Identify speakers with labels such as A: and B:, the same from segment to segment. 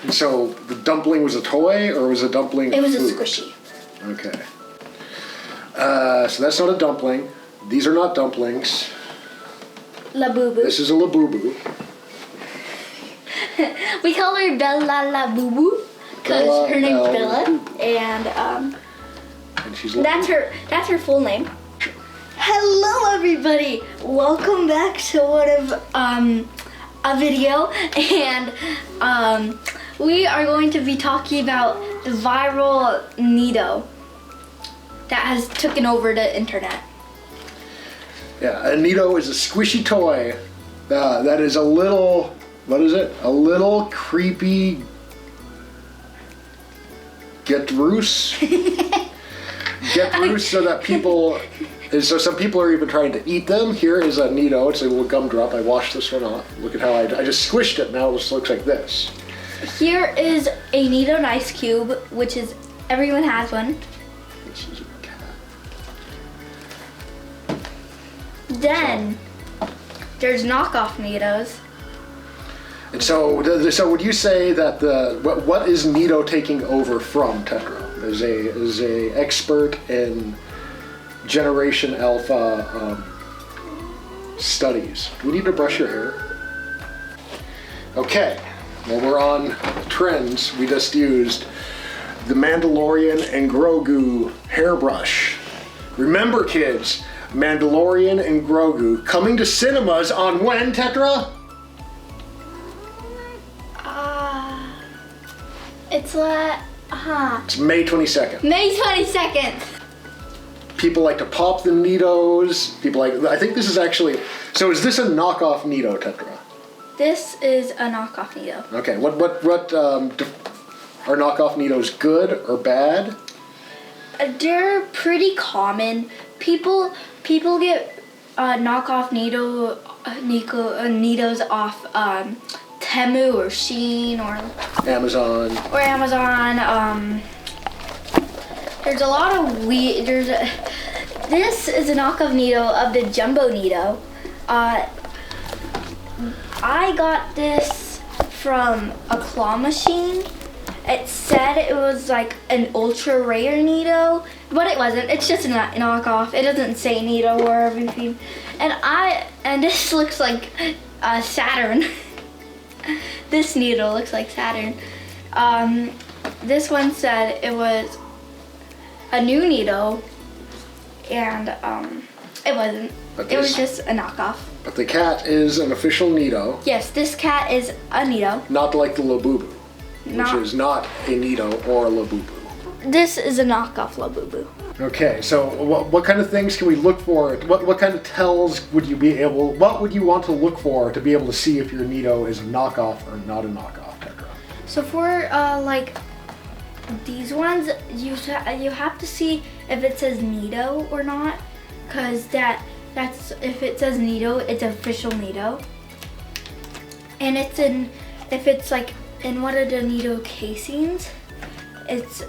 A: So the dumpling was a toy, or was a dumpling
B: It was
A: food?
B: a squishy.
A: Okay. So that's not a dumpling. These are not dumplings.
B: La Boo Boo.
A: This is a Labubu.
B: We call her Bella La Boo Boo because her name's Bella, and
A: she's
B: that's her full name. Hello, everybody. Welcome back to one of a video, and we are going to be talking about the viral Needoh that has taken over the internet.
A: Yeah, a Needoh is a squishy toy that is a little, what is it? A little creepy get loose. Get loose so that people, so some people are even trying to eat them. Here is a Needoh. It's a little gumdrop. I washed this one off. Look at how I just squished it. Now it just looks like this.
B: Here is a Needoh ice cube, which is, everyone has one.
A: This is a cat.
B: Then there's knockoff Needohs.
A: And so would you say that what is Needoh taking over from Tetra? Is a expert in Generation Alpha studies. Do we need to brush your hair? Okay, well, we're on trends. We just used the Mandalorian and Grogu hairbrush. Remember, kids, Mandalorian and Grogu coming to cinemas on when, Tetra?
B: It's
A: May 22nd.
B: May 22nd.
A: People like to pop the Needohs. I think this is actually, so is this a knockoff Needoh, Tetra?
B: This is a knockoff Needoh.
A: Okay, are knockoff Needohs good or bad?
B: They're pretty common. People get knockoff Needohs off Temu or Shein or
A: Amazon.
B: There's a lot of this is a knockoff Needoh of the Jumbo Needoh. I got this from a claw machine. It said it was like an ultra rare Needoh, but it wasn't. It's just a knockoff. It doesn't say Needoh or everything. And this looks like Saturn. This Needoh looks like Saturn. This one said it was a new Needoh, and it wasn't. It was just a knockoff.
A: But the cat is an official Needoh.
B: Yes, this cat is a Needoh.
A: Not like the Labubu, which is not a Needoh or a Labubu.
B: This is a knockoff Labubu.
A: Okay, so what kind of things can we look for? What kind of tells would you be able? What would you want to look for to be able to see if your Needoh is a knockoff or not a knockoff, Tetra?
B: So for like these ones, you have to see if it says Needoh or not, because that's if it says Needoh, it's official Needoh. And if it's like in one of the Needoh casings, it's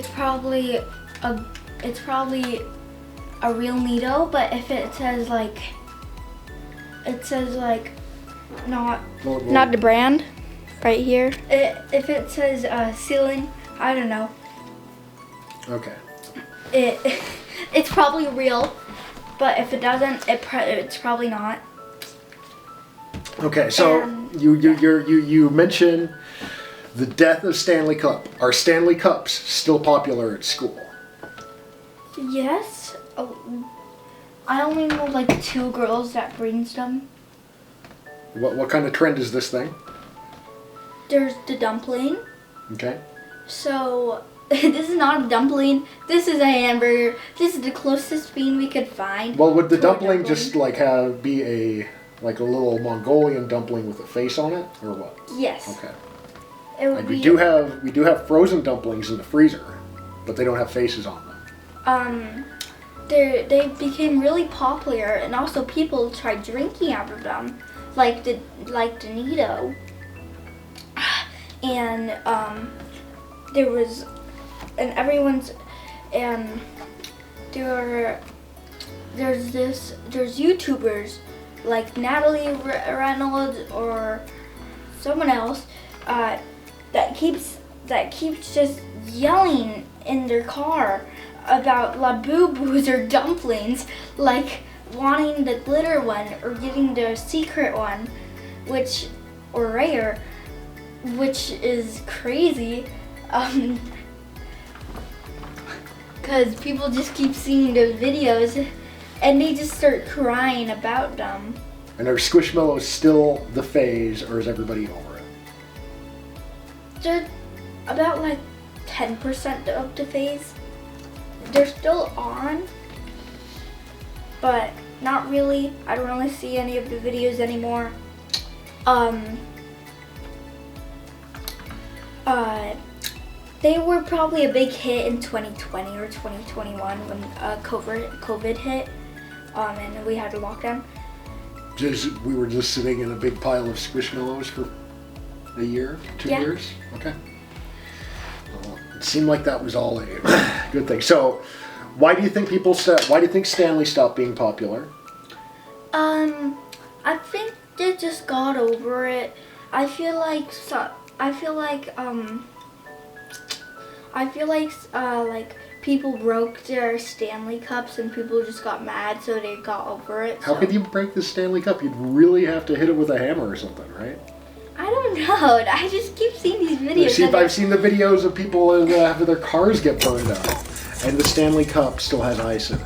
B: probably a real Needoh. But if it says like not the brand right here, if it says ceiling, I don't know.
A: Okay.
B: It's probably real, but if it doesn't, it's probably not.
A: Okay, so you mentioned the death of Stanley Cup. Are Stanley Cups still popular at school?
B: Yes. I only know like 2 girls that brings them.
A: What kind of trend is this thing?
B: There's the dumpling.
A: Okay.
B: So this is not a dumpling. This is a hamburger. This is the closest thing we could find.
A: Well, would the dumpling just like be a little Mongolian dumpling with a face on it, or what?
B: Yes.
A: Okay.
B: It would
A: we do have frozen dumplings in the freezer, but they don't have faces on them.
B: They became really popular, and also people tried drinking out of them, like the Needoh. And there was, and everyone's, and there's YouTubers like Natalie Reynolds or someone else that keeps just yelling in their car about Labubus or dumplings, like wanting the glitter one or getting the secret one, or rare, which is crazy. Because people just keep seeing those videos and they just start crying about them.
A: And are Squishmallows still the phase, or is everybody over it?
B: They're about like 10% of the phase. They're still on, but not really. I don't really see any of the videos anymore. They were probably a big hit in 2020 or 2021 when COVID hit, and we had a lockdown.
A: We were just sitting in a big pile of Squishmallows for a year, 2 years? Okay. Well, it seemed like that was all a good thing. So, why do you think Stanley stopped being popular?
B: I think they just got over it. I feel like people broke their Stanley Cups and people just got mad, so they got over it.
A: How could you break the Stanley Cup? You'd really have to hit it with a hammer or something, right?
B: I don't know. I just keep seeing these videos.
A: I've seen the videos of people having their cars get burned out, and the Stanley Cup still has ice in it.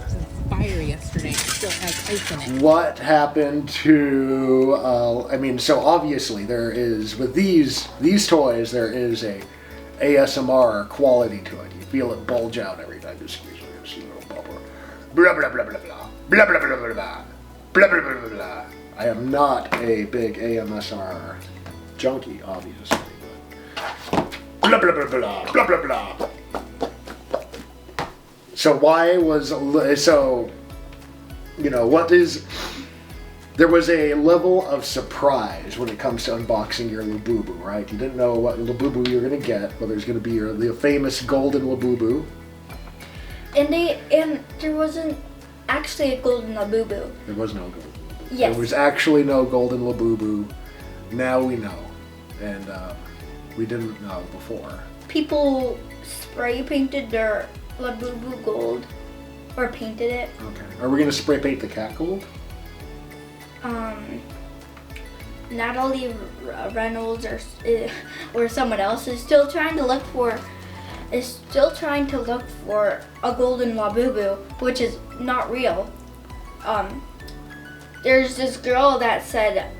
C: Fire yesterday, still has ice in it.
A: What happened to? So obviously there is with these toys there is a ASMR quality to it. You feel it bulge out every time you squeeze it. You see a little bubble. Blah blah blah blah blah blah blah blah blah blah blah blah blah blah blah. I am not a big AMSR junkie, obviously. But blah blah blah blah blah blah blah. So there was a level of surprise when it comes to unboxing your Labubu, right? You didn't know what Labubu you were going to get, whether it was going to be the famous golden Labubu.
B: And there wasn't actually a golden Labubu.
A: There was no golden Labubu.
B: Yes.
A: There was actually no golden Labubu. Now we know. And we didn't know before.
B: People spray painted their Labubu gold, or painted it.
A: Okay. Are we going to spray paint the cat gold?
B: Natalie Reynolds or someone else is still trying to look for a golden Labubu, which is not real. There's this girl that said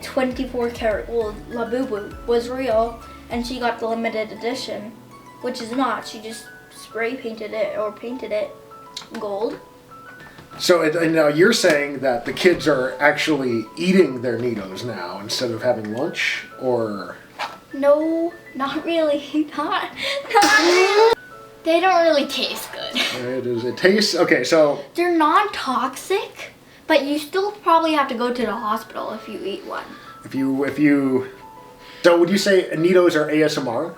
B: 24 karat gold Labubu was real, and she got the limited edition, which is not. She just spray painted it or painted it gold.
A: So now you're saying that the kids are actually eating their Needohs now instead of having lunch, or?
B: No, not really. Not really. They don't really taste good.
A: It tastes okay. So
B: they're non-toxic, but you still probably have to go to the hospital if you eat one.
A: So would you say Needohs are ASMR,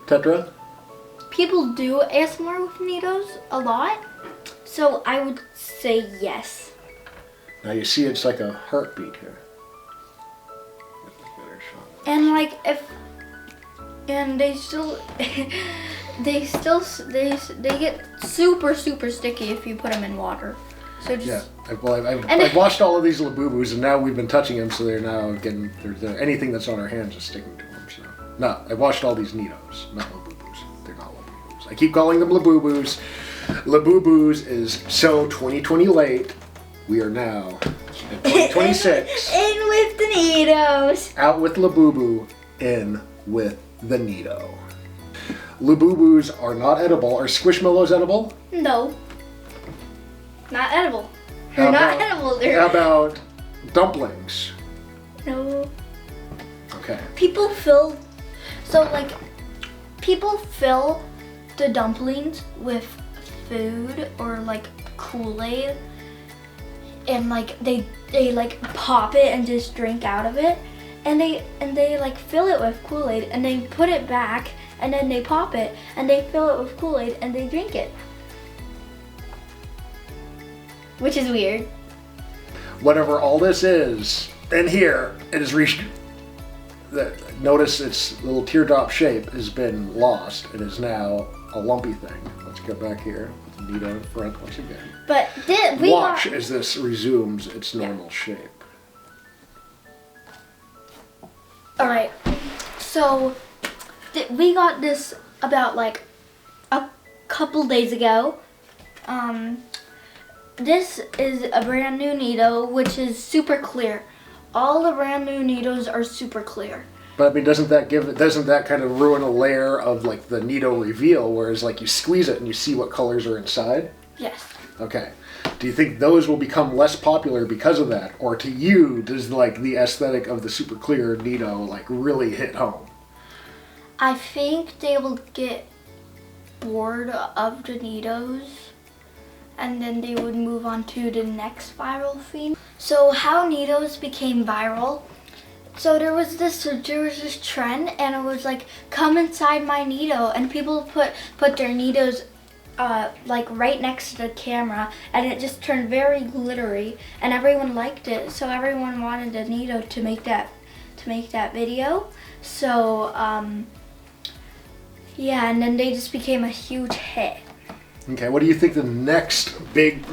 A: Tetra?
B: People do ASMR with Needohs a lot. So I would say yes.
A: Now you see it's like a heartbeat here.
B: And they get super sticky if you put them in water. So just
A: I've washed all of these Labubus, and now we've been touching them, so they're now getting anything that's on our hands is sticking to them. So no, I washed all these Needohs, not Labubus. They're not Labubus. I keep calling them Labubus. Labubus is so 2020 late. We are now at 2026.
B: In with the Needohs.
A: Out with Labubu, in with the Needoh. Labubus are not edible. Are Squishmallows edible?
B: No. Not edible. They're not edible.
A: How about dumplings?
B: No.
A: Okay.
B: People fill the dumplings with food or like Kool-Aid, and they pop it and just drink out of it, and they like fill it with Kool-Aid and they put it back, and then they pop it and they fill it with Kool-Aid and they drink it, which is weird.
A: Whatever all this is, and here it has reached notice its little teardrop shape has been lost. It is now a lumpy thing. Let's go back here with Needoh in front once again.
B: But
A: watch as this resumes its normal shape.
B: All right. So we got this about like a couple days ago. This is a brand new Needoh, which is super clear. All the brand new Needohs are super clear.
A: But I mean, doesn't that kind of ruin a layer of like the Needoh reveal, whereas like you squeeze it and you see what colors are inside?
B: Yes.
A: Okay. Do you think those will become less popular because of that, or to you does like the aesthetic of the super clear Needoh like really hit home?
B: I think they will get bored of the Needohs, and then they would move on to the next viral theme. So how Needohs became viral. So there was this trend, and it was like, come inside my Needoh, and people put their Needohs like right next to the camera, and it just turned very glittery, and everyone liked it. So everyone wanted the Needoh to make that video. So yeah, and then they just became a huge hit.
A: Okay, what do you think the next big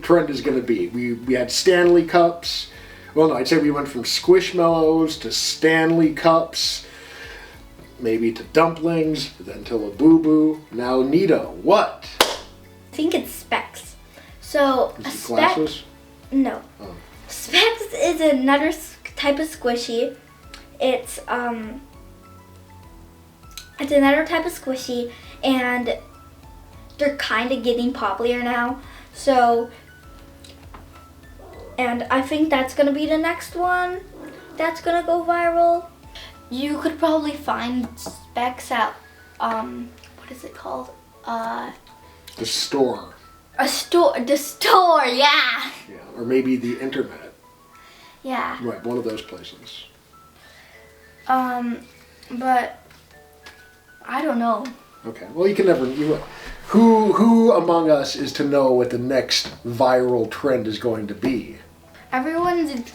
A: trend is going to be? We had Stanley Cups. Well, no, I'd say we went from Squishmallows to Stanley Cups, maybe to dumplings, then to Labubu, now Needoh. What?
B: I think it's Specs. So
A: Is it glasses?
B: No.
A: Oh.
B: Specs is another type of squishy. It's another type of squishy, and they're kind of getting popular now. So, and I think that's gonna be the next one that's gonna go viral. You could probably find Specs at what is it called?
A: The store.
B: The store, yeah.
A: Yeah, or maybe the internet.
B: Yeah.
A: Right, one of those places.
B: But I don't know.
A: Okay, well you can never. Who among us is to know what the next viral trend is going to be?
B: Everyone's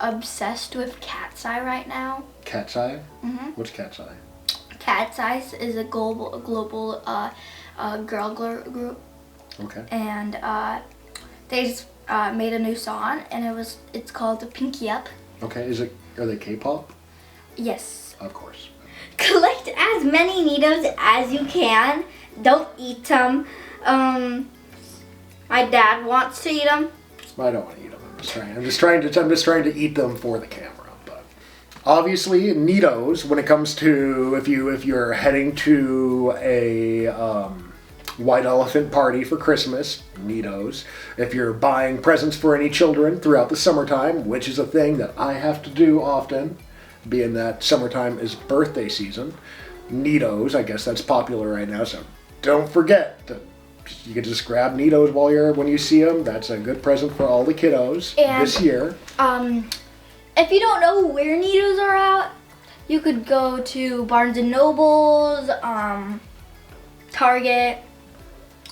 B: obsessed with Cat's Eye right now.
A: Cat's Eye?
B: Mhm.
A: What's Cat's Eye? Cat's
B: Eye is a global girl group,
A: Okay.
B: and they just made a new song, and it's called the Pinky Up.
A: Okay, are they K-pop?
B: Yes.
A: Of course.
B: Collect as many Needohs as you can. Don't eat them. My dad wants to eat them.
A: I don't want to eat them. I'm just trying to eat them for the camera. But obviously, Needohs. When it comes to if you're heading to a white elephant party for Christmas, Needohs. If you're buying presents for any children throughout the summertime, which is a thing that I have to do often, being that summertime is birthday season, Needohs. I guess that's popular right now. So don't forget to. You can just grab Needohs when you see them. That's a good present for all the kiddos this year.
B: If you don't know where Needohs are at, you could go to Barnes and Nobles, Target.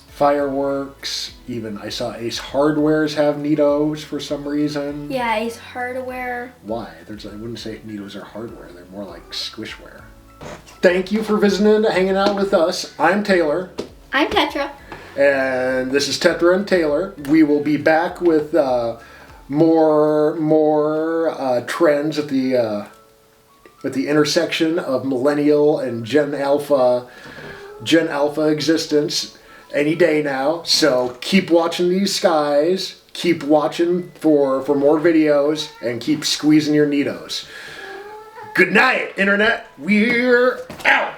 A: Fireworks. Even I saw Ace Hardware's have Needohs for some reason.
B: Yeah, Ace Hardware.
A: Why? I wouldn't say Needohs are hardware. They're more like squishware. Thank you for visiting, hanging out with us. I'm Taylor.
B: I'm Tetra.
A: And this is Tetra and Taylor. We will be back with more trends at the intersection of millennial and Gen Alpha existence any day now. So keep watching these skies. Keep watching for more videos, and keep squeezing your Needohs. Good night, Internet. We're out.